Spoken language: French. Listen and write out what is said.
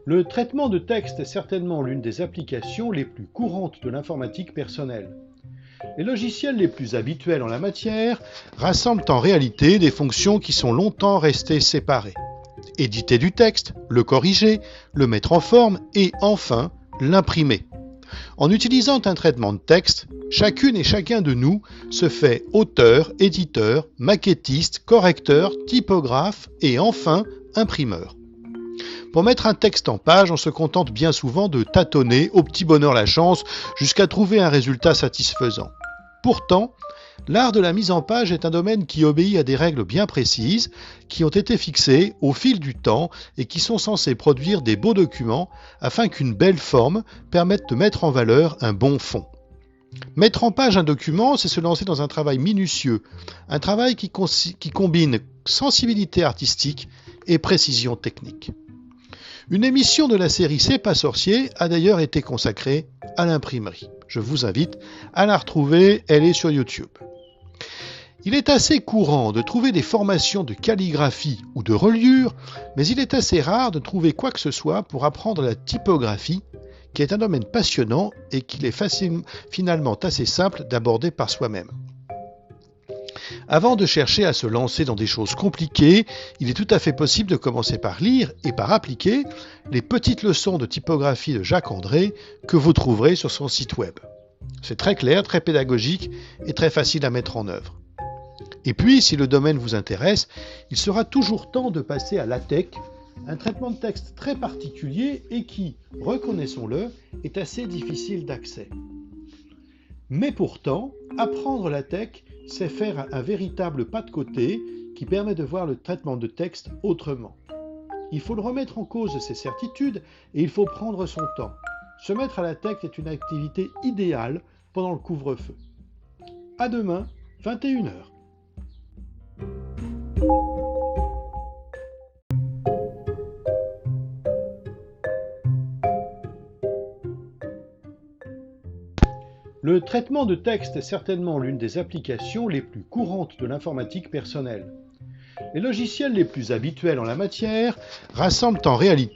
Le traitement de texte est certainement l'une des applications les plus courantes de l'informatique personnelle. Les logiciels les plus habituels en la matière rassemblent en réalité des fonctions qui sont longtemps restées séparées. Éditer du texte, le corriger, le mettre en forme et enfin l'imprimer. En utilisant un traitement de texte, chacune et chacun de nous se fait auteur, éditeur, maquettiste, correcteur, typographe et enfin imprimeur. Pour mettre un texte en page, on se contente bien souvent de tâtonner au petit bonheur la chance jusqu'à trouver un résultat satisfaisant. Pourtant, l'art de la mise en page est un domaine qui obéit à des règles bien précises, qui ont été fixées au fil du temps et qui sont censées produire des beaux documents afin qu'une belle forme permette de mettre en valeur un bon fond. Mettre en page un document, c'est se lancer dans un travail minutieux, un travail qui combine sensibilité artistique et précision technique. Une émission de la série C'est pas sorcier a d'ailleurs été consacrée à l'imprimerie. Je vous invite à la retrouver, elle est sur YouTube. Il est assez courant de trouver des formations de calligraphie ou de reliure, mais il est assez rare de trouver quoi que ce soit pour apprendre la typographie, qui est un domaine passionnant et qu'il est finalement assez simple d'aborder par soi-même. Avant de chercher à se lancer dans des choses compliquées, il est tout à fait possible de commencer par lire et par appliquer les petites leçons de typographie de Jacques André que vous trouverez sur son site web. C'est très clair, très pédagogique et très facile à mettre en œuvre. Et puis, si le domaine vous intéresse, il sera toujours temps de passer à LaTeX, un traitement de texte très particulier et qui, reconnaissons-le, est assez difficile d'accès. Mais pourtant, apprendre LaTeX, c'est faire un véritable pas de côté qui permet de voir le traitement de texte autrement. Il faut le remettre en cause ses certitudes et il faut prendre son temps. Se mettre à LaTeX est une activité idéale pendant le couvre-feu. À demain, 21h. Le traitement de texte est certainement l'une des applications les plus courantes de l'informatique personnelle. Les logiciels les plus habituels en la matière rassemblent en réalité